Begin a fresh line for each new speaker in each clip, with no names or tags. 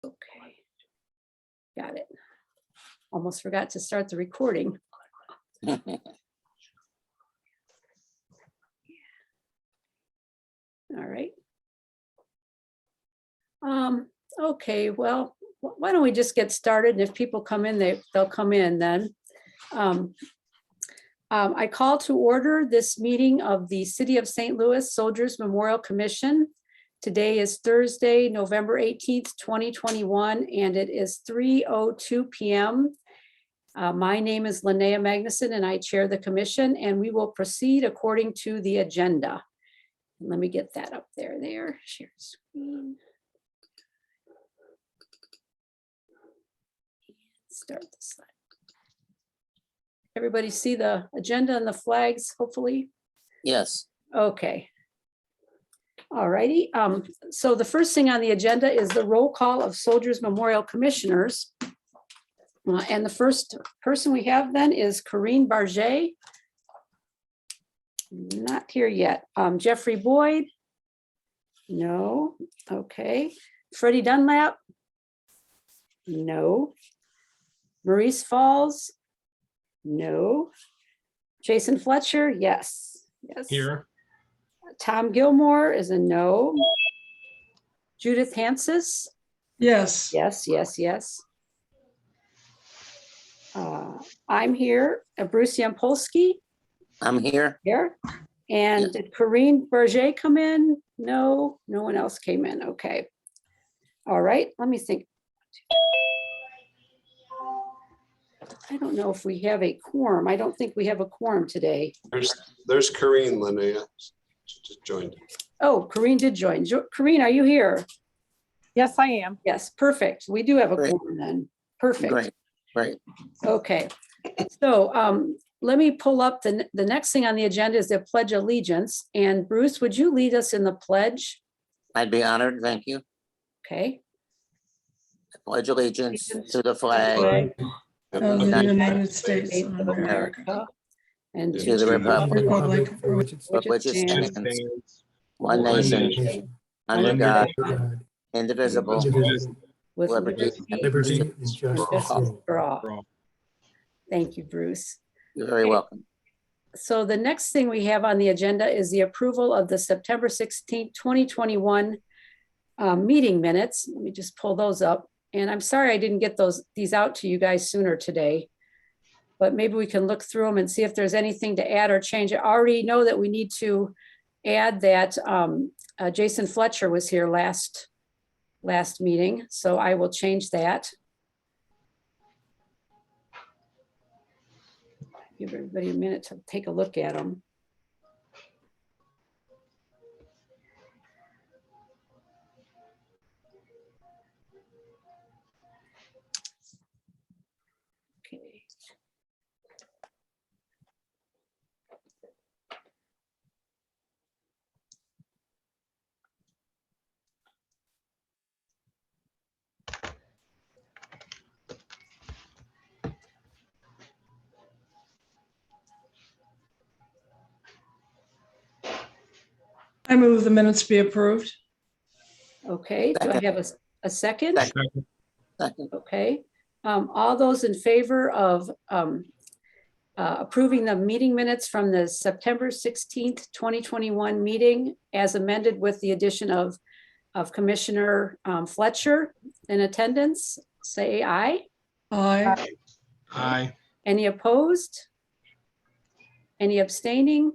Okay. Got it. Almost forgot to start the recording. All right. Okay, well, why don't we just get started? And if people come in, they'll come in then. I call to order this meeting of the City of St. Louis Soldiers Memorial Commission. Today is Thursday, November 18th, 2021, and it is 3:02 p.m. My name is Linnea Magnuson, and I chair the commission, and we will proceed according to the agenda. Let me get that up there. Share screen. Start the slide. Everybody see the agenda and the flags, hopefully?
Yes.
Okay. All righty. So the first thing on the agenda is the roll call of Soldiers Memorial Commissioners. And the first person we have then is Corinne Barget. Not here yet. Jeffrey Boyd? No. Okay. Freddie Dunlap? No. Maurice Falls? No. Jason Fletcher? Yes. Yes.
Here.
Tom Gilmore is a no. Judith Hansis?
Yes.
Yes. I'm here. Bruce Yampolsky?
I'm here.
Here. And did Corinne Berger come in? No, no one else came in. Okay. All right, let me think. I don't know if we have a quorum. I don't think we have a quorum today.
There's Corinne, Linnea. She just joined.
Oh, Corinne did join. Corinne, are you here?
Yes, I am.
Yes, perfect. We do have a
Great.
quorum then. Perfect.
Great.
Okay. So let me pull up the next thing on the agenda is the Pledge of Allegiance. And Bruce, would you lead us in the pledge?
I'd be honored. Thank you.
Okay.
I pledge allegiance to the flag
Of the United States
States
of
of
America.
America. And
to the republic
Republic
for which it stands, one nation, under
under
God,
God,
indivisible,
with
liberty and
liberty
justice.
and justice
justice
for all.
for all. Thank you, Bruce.
You're very welcome.
So the next thing we have on the agenda is the approval of the September 16th, 2021 meeting minutes. Let me just pull those up. And I'm sorry I didn't get these out to you guys sooner today, but maybe we can look through them and see if there's anything to add or change. I already know that we need to add that Jason Fletcher was here last meeting, so I will change that. Give everybody a minute to take a look at them. Okay.
I move the minutes be approved.
Okay, do I have a second?
Second. Second.
Okay, all those in favor of approving the meeting minutes from the September 16th, 2021 meeting as amended with the addition of Commissioner Fletcher in attendance, say aye.
Aye.
Aye.
Any opposed? Any abstaining?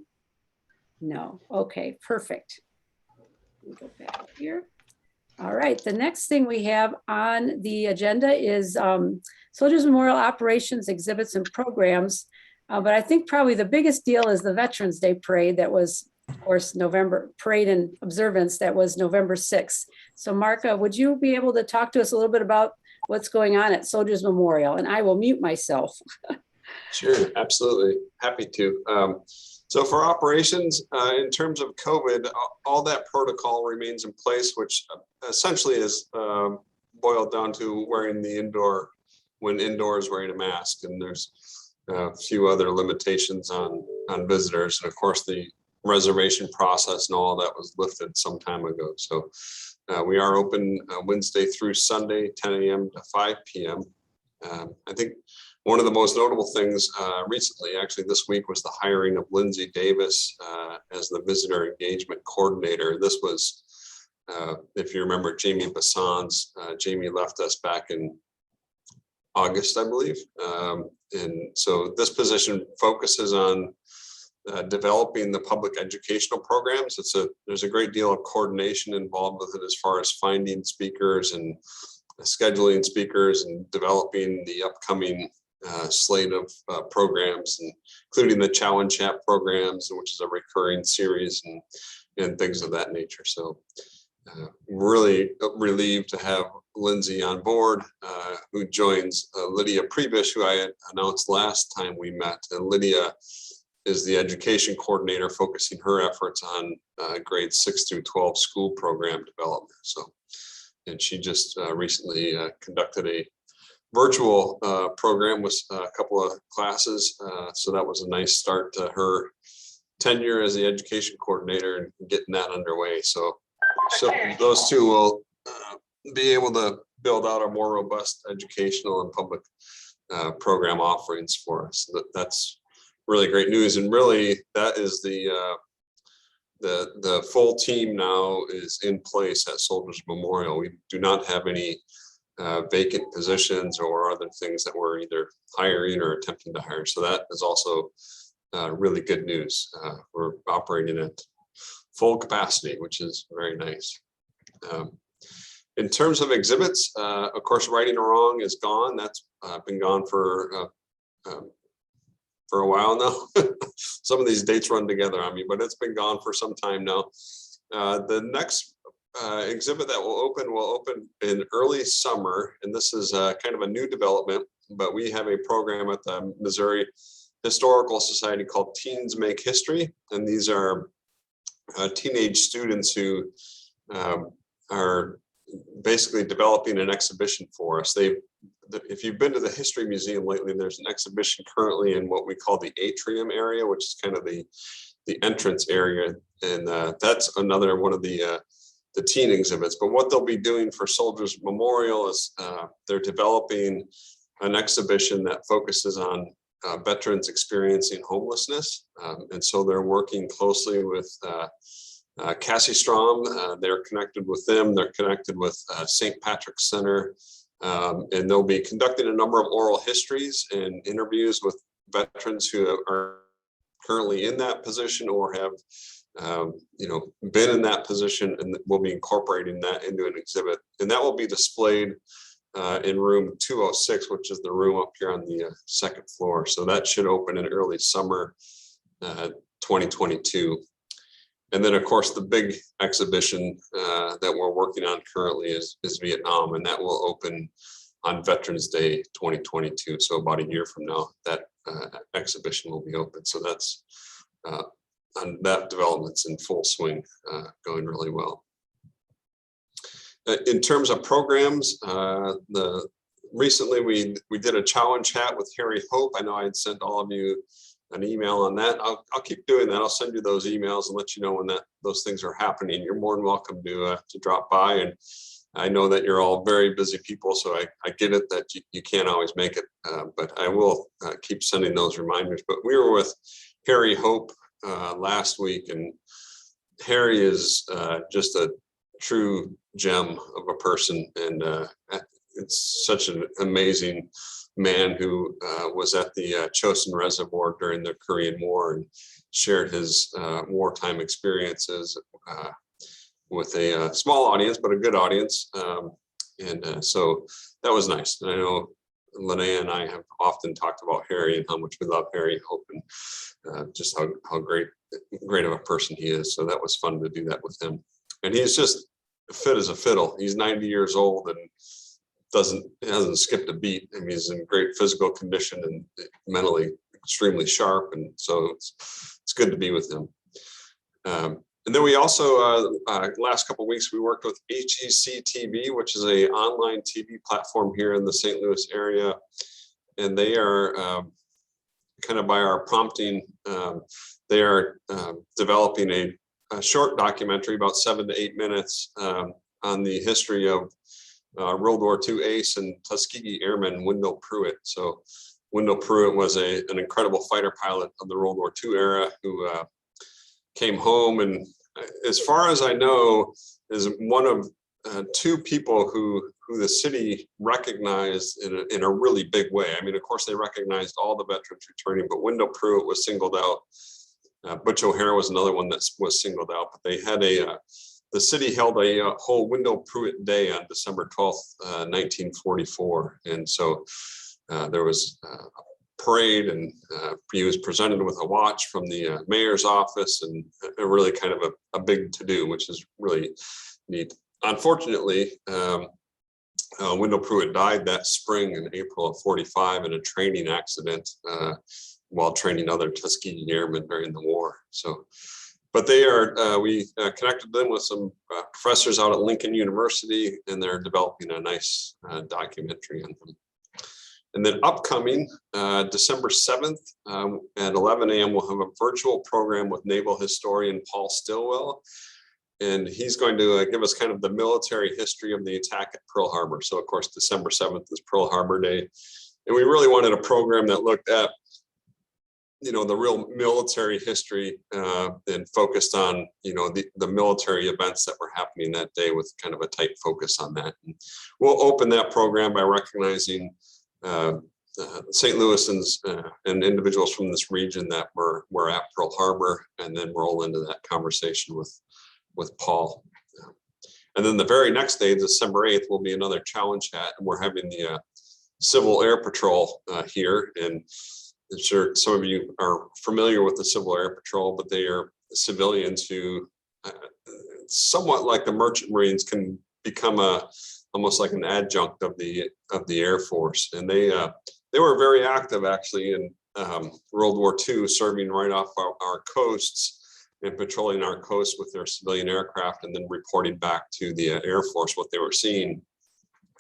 No. Okay, perfect. Let me go back here. All right, the next thing we have on the agenda is Soldiers Memorial Operations, Exhibits, and Programs. But I think probably the biggest deal is the Veterans Day Parade that was, of course, Parade and Observance that was November 6th. So Marka, would you be able to talk to us a little bit about what's going on at Soldiers Memorial? And I will mute myself.
Sure, absolutely. Happy to. So for operations, in terms of COVID, all that protocol remains in place, which essentially is boiled down to wearing when indoors wearing a mask. And there's a few other limitations on visitors. And of course, the reservation process and all that was lifted some time ago. So We are open Wednesday through Sunday, 10 a.m. to 5 p.m. I think one of the most notable things recently, actually this week, was the hiring of Lindsay Davis as the visitor engagement coordinator. This was, if you remember, Jamie Basson's. Jamie left us back in August, I believe. And so this position focuses on developing the public educational programs. There's a great deal of coordination involved with it as far as finding speakers and scheduling speakers and developing the upcoming slate of programs, including the Challenge Chat programs, which is a recurring series and things of that nature. So really relieved to have Lindsay on board, who joins Lydia Prebish, who I had announced last time we met. And Lydia is the education coordinator, focusing her efforts on grades 6 through 12 school program development. So, and she just recently conducted a virtual program with a couple of classes. So that was a nice start to her tenure as the education coordinator and getting that underway. So those two will be able to build out a more robust educational and public program offerings for us. That's really great news. And really that is the full team now is in place at Soldiers Memorial. We do not have any vacant positions or other things that we're either hiring or attempting to hire. So that is also really good news. We're operating at full capacity, which is very nice. In terms of exhibits, of course, Righting a Wrong is gone. That's been gone for a while now. Some of these dates run together on me, but it's been gone for some time now. The next exhibit that will open in early summer, and this is kind of a new development, but we have a program at the Missouri Historical Society called Teens Make History, and these are teenage students who are basically developing an exhibition for us. If you've been to the History Museum lately, there's an exhibition currently in what we call the atrium area, which is kind of the entrance area, and that's another one of the teen exhibits. But what they'll be doing for Soldiers Memorial is they're developing an exhibition that focuses on veterans experiencing homelessness, and so they're working closely with Cassie Strom. They're connected with them. They're connected with St. Patrick's Center, and they'll be conducting a number of oral histories and interviews with veterans who are currently in that position or have been in that position, and we'll be incorporating that into an exhibit. And that will be displayed in room 206, which is the room up here on the second floor. So that should open in early summer 2022. And then, of course, the big exhibition that we're working on currently is Vietnam, and that will open on Veterans Day 2022. So about a year from now, that exhibition will be open. So that's and that development's in full swing, going really well. In terms of programs, recently we did a challenge chat with Harry Hope. I know I had sent all of you an email on that. I'll keep doing that. I'll send you those emails and let you know when those things are happening. You're more than welcome to drop by. And I know that you're all very busy people, so I get it that you can't always make it, but I will keep sending those reminders. But we were with Harry Hope last week, and Harry is just a true gem of a person, and it's such an amazing man who was at the Chosin Reservoir during the Korean War and shared his wartime experiences with a small audience, but a good audience. So that was nice. And I know Linnea and I have often talked about Harry and how much we love Harry Hope, and just how great of a person he is. So that was fun to do that with him. And he's just fit as a fiddle. He's 90 years old and hasn't skipped a beat. I mean, he's in great physical condition and mentally extremely sharp. And so it's good to be with him. And then we also, last couple of weeks, we worked with HEC TV, which is a online TV platform here in the St. Louis area. And they are kind of by our prompting, they are developing a short documentary about 7 to 8 minutes on the history of World War II ace and Tuskegee Airman Wendell Pruitt. So Wendell Pruitt was an incredible fighter pilot of the World War II era who came home, and as far as I know, is one of two people who the city recognized in a really big way. I mean, of course, they recognized all the veterans returning, but Wendell Pruitt was singled out. Butch O'Hare was another one that was singled out, but they had the city held a whole Wendell Pruitt Day on December 12th, 1944. And so there was a parade, and he was presented with a watch from the mayor's office, and a really kind of a big to-do, which is really neat. Unfortunately, Wendell Pruitt died that spring in April of 45 in a training accident while training other Tuskegee Airmen during the war. So, but they are, we connected them with some professors out at Lincoln University, and they're developing a nice documentary on them. And then upcoming December 7th at 11 a.m., we'll have a virtual program with naval historian Paul Stillwell. And he's going to give us kind of the military history of the attack at Pearl Harbor. So of course, December 7th is Pearl Harbor Day. And we really wanted a program that looked at, you know, the real military history and focused on, you know, the military events that were happening that day, with kind of a tight focus on that. And we'll open that program by recognizing St. Louisans and individuals from this region that were at Pearl Harbor, and then roll into that conversation with Paul. And then the very next day, December 8th, will be another challenge chat, and we're having the Civil Air Patrol here. And I'm sure some of you are familiar with the Civil Air Patrol, but they are civilians who, somewhat like the Merchant Marines, can become almost like an adjunct of the Air Force. And they were very active actually in World War II, serving right off our coasts and patrolling our coast with their civilian aircraft, and then reporting back to the Air Force what they were seeing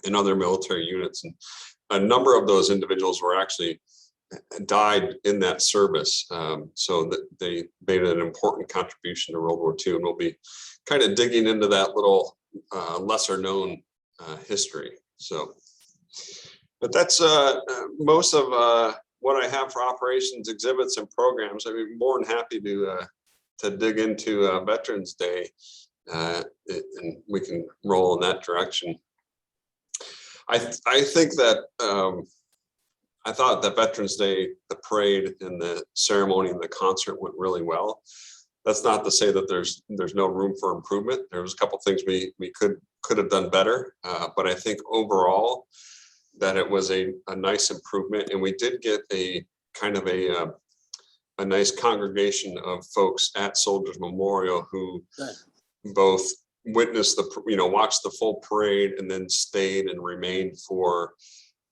in other military units. And a number of those individuals were actually died in that service. So that they made an important contribution to World War II, and we'll be kind of digging into that little lesser known history. So, but that's most of what I have for operations, exhibits, and programs. I'd be more than happy to dig into Veterans Day, and we can roll in that direction. I think that I thought that Veterans Day, the parade and the ceremony and the concert went really well. That's not to say that there's no room for improvement. There was a couple things we could have done better, but I think overall that it was a nice improvement, and we did get a kind of a nice congregation of folks at Soldiers Memorial who both witnessed watched the full parade, and then stayed and remained for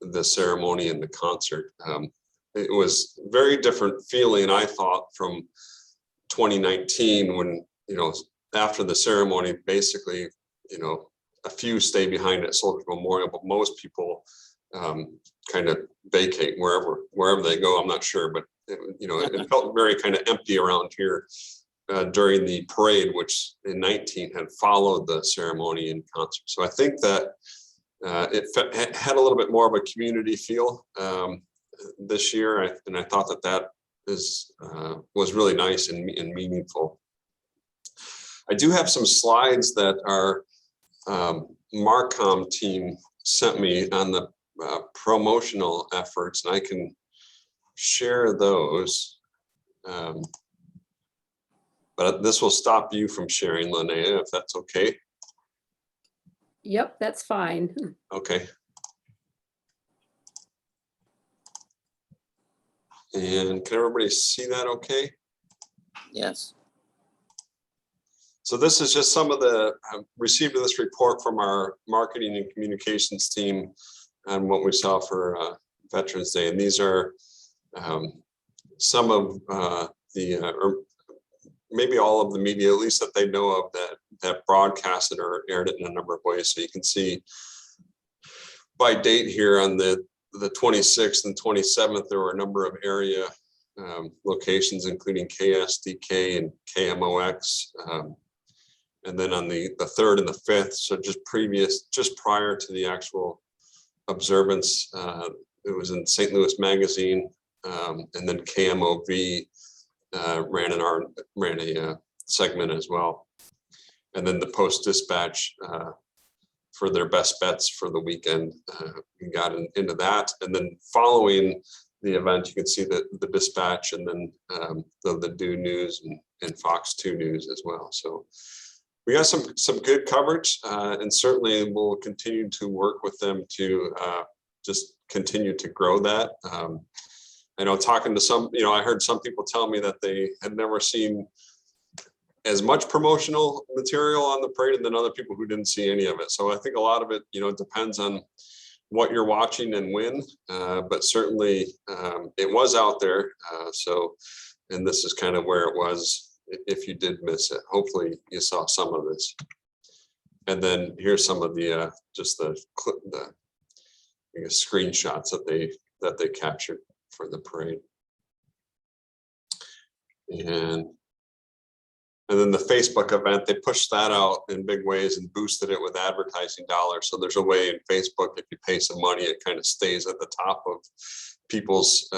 the ceremony and the concert. It was very different feeling, I thought, from 2019 when, after the ceremony, basically, a few stay behind at Soldiers Memorial, but most people kind of vacate wherever they go. I'm not sure, but it felt very kind of empty around here during the parade, which in 19 had followed the ceremony and concert. So I think that it had a little bit more of a community feel this year, and I thought that was really nice and meaningful. I do have some slides that our Marcom team sent me on the promotional efforts, and I can share those. But this will stop you from sharing, Linnea, if that's okay.
Yep, that's fine.
Okay. And can everybody see that okay?
Yes.
So this is just some of the received this report from our marketing and communications team on what we saw for Veterans Day. And these are some of or maybe all of the media, at least that they know of, that broadcasted or aired it in a number of ways. So you can see by date here on the 26th and 27th, there were a number of area locations, including KSDK and KMOX. And then on the 3rd and the 5th, so just prior to the actual observance, it was in St. Louis Magazine, and then KMOV ran a segment as well. And then the Post Dispatch for their best bets for the weekend, we got into that. And then following the event, you can see the Dispatch, and then the Do News and Fox 2 News as well. So we got some good coverage, and certainly we'll continue to work with them to just continue to grow that. I know talking to some, I heard some people tell me that they had never seen as much promotional material on the parade, and then other people who didn't see any of it. So I think a lot of it, depends on what you're watching and when, but certainly it was out there. And this is kind of where it was if you did miss it. Hopefully you saw some of this. And then here's some of the just the screenshots that they captured for the parade. And then the Facebook event, they pushed that out in big ways and boosted it with advertising dollars. So there's a way in Facebook, if you pay some money, it kind of stays at the top of people's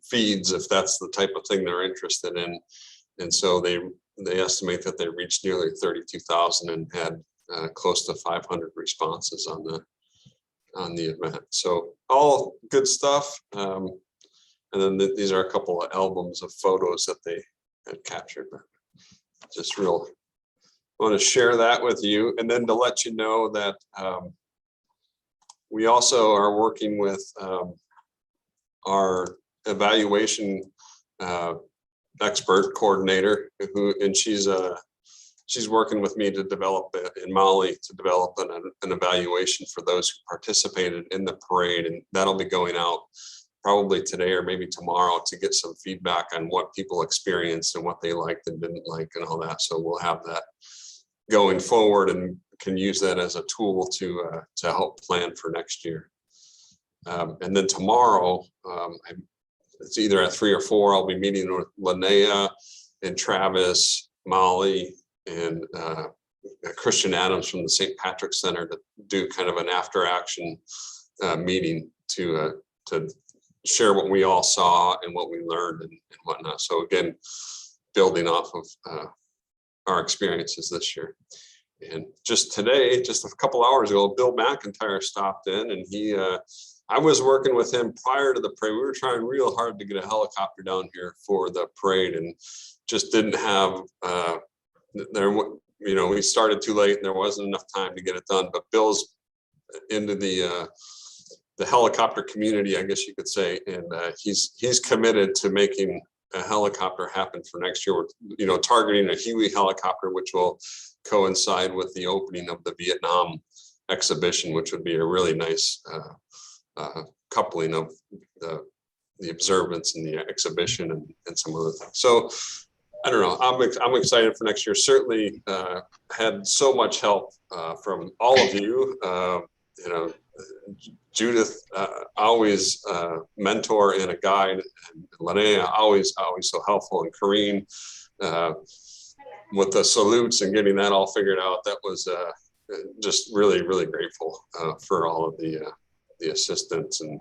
feeds if that's the type of thing they're interested in. And so they estimate that they reached nearly 32,000 and had close to 500 responses on the event. So all good stuff. And then these are a couple of albums of photos that they had captured. Just I want to share that with you, and then to let you know that we also are working with our evaluation expert coordinator, and she's working with me to develop in Mali to develop an evaluation for those who participated in the parade, and that'll be going out probably today or maybe tomorrow to get some feedback on what people experienced and what they liked and didn't like and all that. So we'll have that going forward and can use that as a tool to help plan for next year. And then tomorrow, it's either at 3 or 4, I'll be meeting with Linnea and Travis, Molly, and Christian Adams from the St. Patrick Center to do kind of an after action meeting to share what we all saw and what we learned and whatnot. So again, building off of our experiences this year. And just today, just a couple hours ago, Bill McIntyre stopped in, and I was working with him prior to the parade. We were trying real hard to get a helicopter down here for the parade and just didn't have, we started too late and there wasn't enough time to get it done, but Bill's into the helicopter community, I guess you could say, and he's committed to making a helicopter happen for next year. We're, targeting a Huey helicopter, which will coincide with the opening of the Vietnam exhibition, which would be a really nice coupling of the observance and the exhibition and some other things. So I don't know. I'm excited for next year. Certainly had so much help from all of you. Judith, always mentor and a guide, and Linnea, always so helpful, and Corrine with the salutes and getting that all figured out. That was just really, really grateful for all of the assistants, and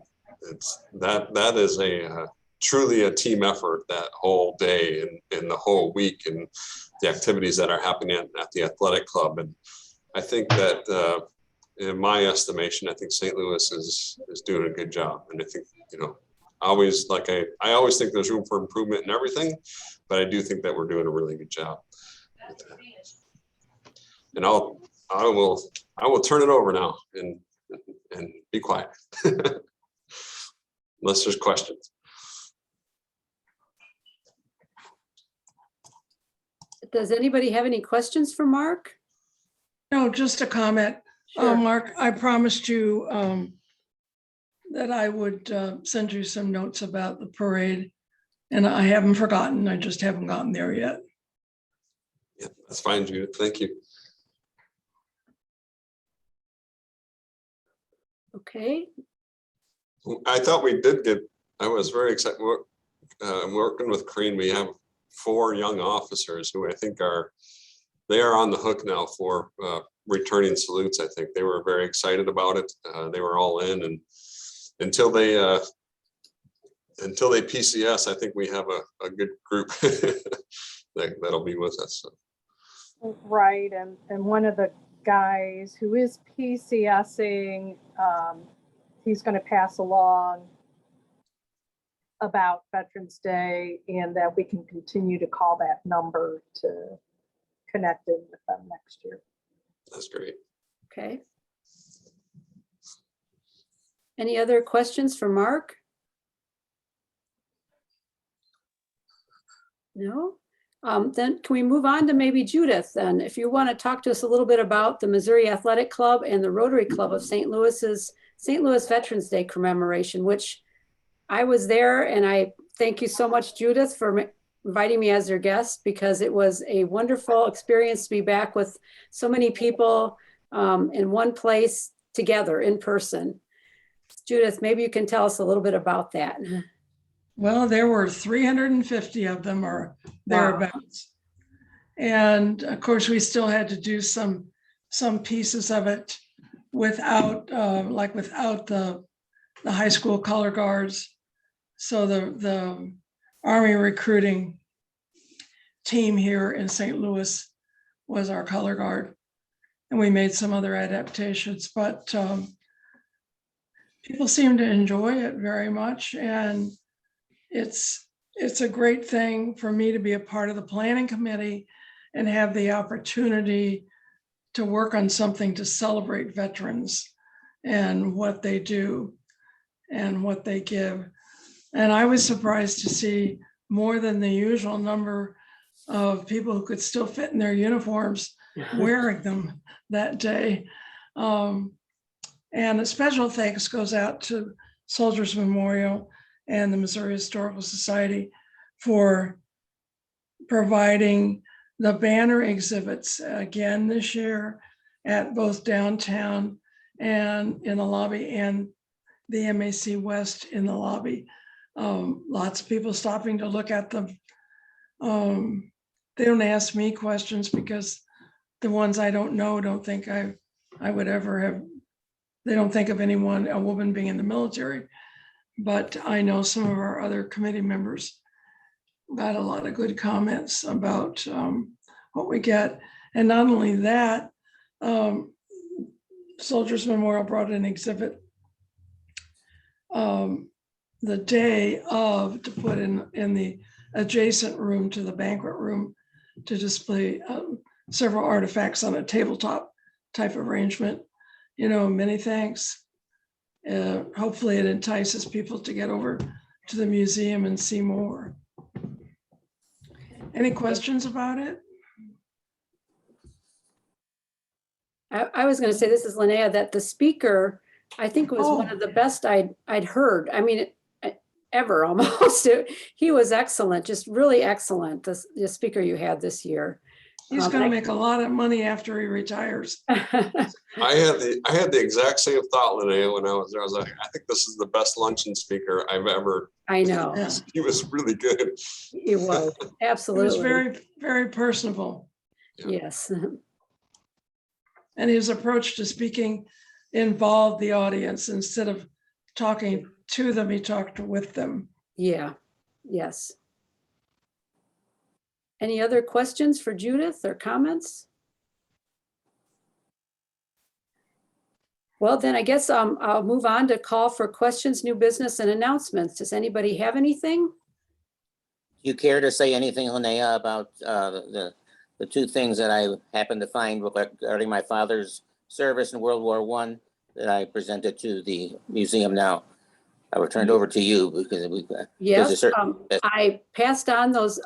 that is truly a team effort, that whole day and the whole week, and the activities that are happening at the athletic club. And I think that in my estimation, I think St. Louis is doing a good job. And I think, I always think there's room for improvement in everything, but I do think that we're doing a really good job. And I will turn it over now and be quiet unless there's questions.
Does anybody have any questions for Mark?
No, just a comment.
Sure.
Mark, I promised you that I would send you some notes about the parade, and I haven't forgotten. I just haven't gotten there yet.
Yeah, that's fine, Judith. Thank you.
Okay.
I thought we did I was very excited. Working with Crean, we have 4 young officers who I think they are on the hook now for returning salutes. I think they were very excited about it. They were all in, and until they PCS, I think we have a good group that'll be with us. So.
Right, and one of the guys who is PCSing, he's going to pass along about Veterans Day and that we can continue to call that number to connect in with them next year.
That's great.
Okay. Any other questions for Mark? No? Then can we move on to maybe Judith then? If you want to talk to us a little bit about the Missouri Athletic Club and the Rotary Club of St. Louis's St. Louis Veterans Day commemoration, which I was there, and I thank you so much, Judith, for inviting me as your guest, because it was a wonderful experience to be back with so many people in one place together in person. Judith, maybe you can tell us a little bit about that.
Well, there were 350 of them or thereabouts. And of course, we still had to do some pieces of it without the high school color guards. So the Army recruiting team here in St. Louis was our color guard. And we made some other adaptations, but people seem to enjoy it very much. And it's a great thing for me to be a part of the planning committee and have the opportunity to work on something to celebrate veterans and what they do and what they give. And I was surprised to see more than the usual number of people who could still fit in their uniforms wearing them that day. And a special thanks goes out to Soldiers Memorial and the Missouri Historical Society for providing the banner exhibits again this year at both downtown and in the lobby, and the MAC West in the lobby. Lots of people stopping to look at them. They don't ask me questions because the ones I don't know don't think I would ever have. They don't think of anyone, a woman being in the military. But I know some of our other committee members got a lot of good comments about what we get. And not only that, Soldiers Memorial brought an exhibit the day of to put in the adjacent room to the banquet room to display several artifacts on a tabletop type arrangement. You know, many thanks. Hopefully it entices people to get over to the museum and see more. Any questions about it?
I was going to say, this is Linnea, that the speaker, I think, was one of the best I'd heard. I mean, ever almost. He was excellent, just really excellent, the speaker you had this year.
He's going to make a lot of money after he retires.
I had the exact same thought, Linnea, when I was there. I was like, I think this is the best luncheon speaker I've ever.
I know.
Yeah.
He was really good.
He was, absolutely.
He was very, very personable.
Yes.
And his approach to speaking involved the audience. Instead of talking to them, he talked with them.
Yeah, yes. Any other questions for Judith or comments? Well, then I guess I'll move on to call for questions, new business, and announcements. Does anybody have anything?
Do you care to say anything, Linnea, about the two things that I happened to find regarding my father's service in World War I that I presented to the museum now? I will turn it over to you because
Yes, I passed on those.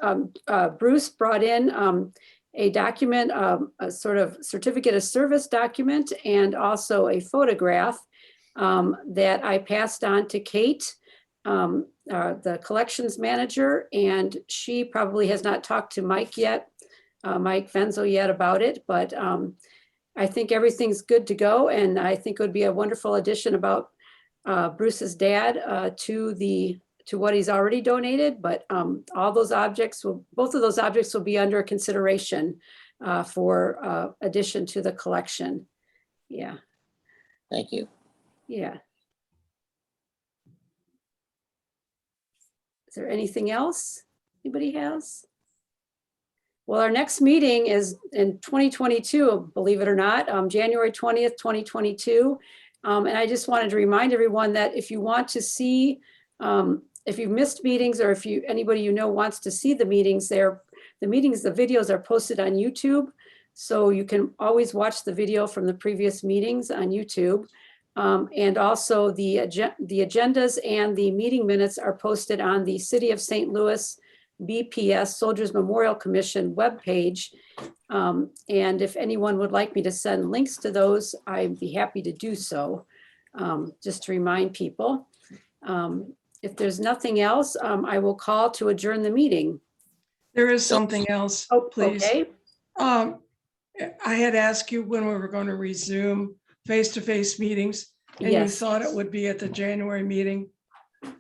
Bruce brought in a document, a sort of certificate of service document, and also a photograph that I passed on to Kate, the collections manager, and she probably has not talked to Mike yet, Mike Venzo yet about it, but I think everything's good to go, and I think it would be a wonderful addition about Bruce's dad to what he's already donated, but all those objects both of those objects will be under consideration for addition to the collection. Yeah,
Thank you.
yeah. Is there anything else anybody has? Well, our next meeting is in 2022, believe it or not, January 20th, 2022. And I just wanted to remind everyone that if you want to see, if you've missed meetings or if anybody you know wants to see the meetings, the videos are posted on YouTube. So you can always watch the video from the previous meetings on YouTube. And also the agendas and the meeting minutes are posted on the City of St. Louis BPS Soldiers Memorial Commission webpage. And if anyone would like me to send links to those, I'd be happy to do so, just to remind people. If there's nothing else, I will call to adjourn the meeting.
There is something else,
Oh,
please.
okay.
I had asked you when we were going to resume face-to-face meetings, and you
Yes.
thought it would be at the January meeting.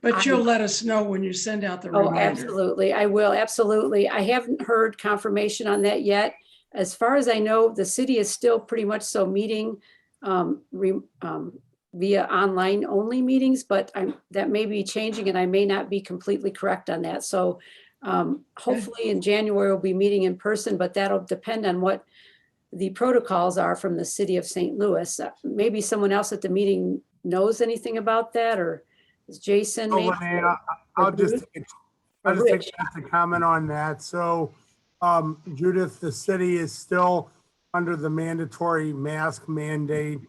But
I-
you'll let us know when you send out the
Oh,
reminder.
absolutely. I will. Absolutely. I haven't heard confirmation on that yet. As far as I know, the city is still pretty much so meeting via online only meetings, but that may be changing and I may not be completely correct on that. So hopefully in January we'll be meeting in person, but that'll depend on what the protocols are from the city of St. Louis. Maybe someone else at the meeting knows anything about that, or is Jason?
So,
maybe?
Linnea, I'll just take
Or
a
Rich?
chance to comment on that. So, Judith, the city is still under the mandatory mask mandate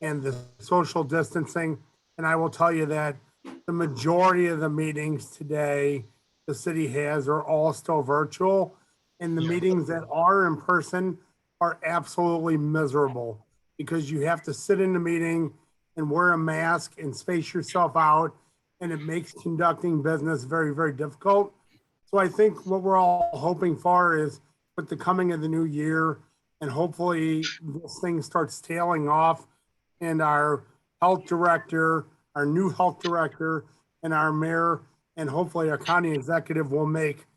and the social distancing. And I will tell you that the majority of the meetings today the city has are all still virtual. And the meetings that are in person are absolutely miserable because you have to sit in the meeting and wear a mask and space yourself out, and it makes conducting business very, very difficult. So I think what we're all hoping for is with the coming of the new year, and hopefully this thing starts tailing off, and our health director, our new health director, and our mayor, and hopefully our county executive will make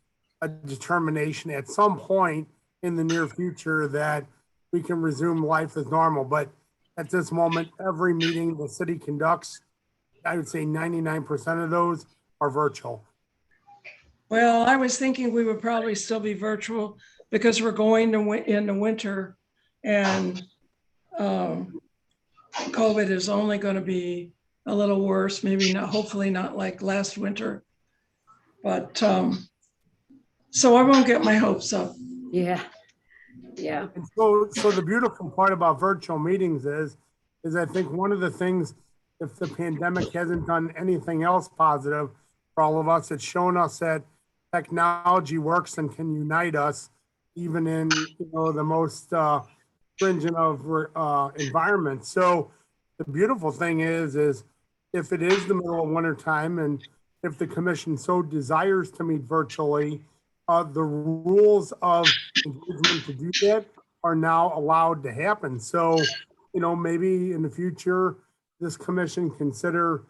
a determination at some point in the near future that we can resume life as normal. But at this moment, every meeting the city conducts, I would say 99% of those are virtual.
Well, I was thinking we would probably still be virtual because we're going to in the winter, and COVID is only going to be a little worse, maybe not, hopefully not like last winter. But so I won't get my hopes up.
Yeah, yeah.
And so the beautiful part about virtual meetings is I think one of the things, if the pandemic hasn't done anything else positive for all of us, it's shown us that technology works and can unite us even in, the most stringent of environments. So the beautiful thing is if it is the middle of winter time and if the commission so desires to meet virtually, the rules of engagement to do that are now allowed to happen. So, maybe in the future, this commission consider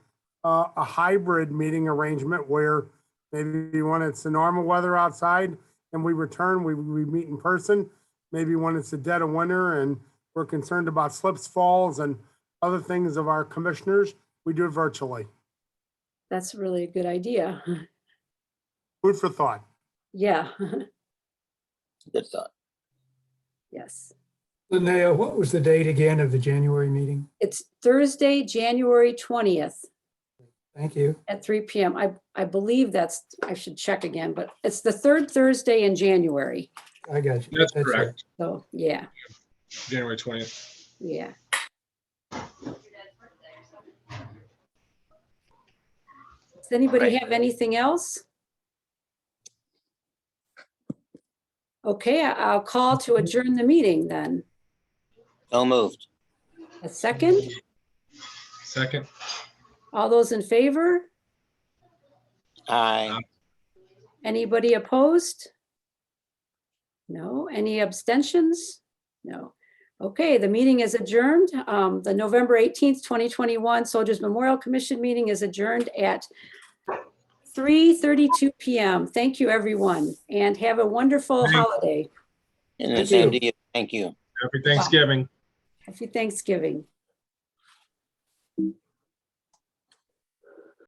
a hybrid meeting arrangement where maybe when it's the normal weather outside and we return, we meet in person. Maybe when it's the dead of winter and we're concerned about slips, falls, and other things of our commissioners, we do it virtually.
That's really a good idea.
Food for thought.
Yeah,
Good thought.
yes.
Linnea, what was the date again of the January meeting?
It's Thursday, January 20th
Thank you.
at 3 p.m. I believe I should check again, but it's the third Thursday in January.
I got you.
That's
it.
correct.
So, yeah,
January 20th.
yeah. Does anybody have anything else? Okay, I'll call to adjourn the meeting then.
So moved.
A second?
Second.
All those in favor?
Aye.
Anybody opposed? No. Any abstentions? No. Okay, the meeting is adjourned. The November 18th, 2021 Soldiers Memorial Commission meeting is adjourned at 3:32 p.m. Thank you, everyone, and have a wonderful holiday.
And the
Thank
same
you.
to you. Thank you.
Happy Thanksgiving.
Happy Thanksgiving.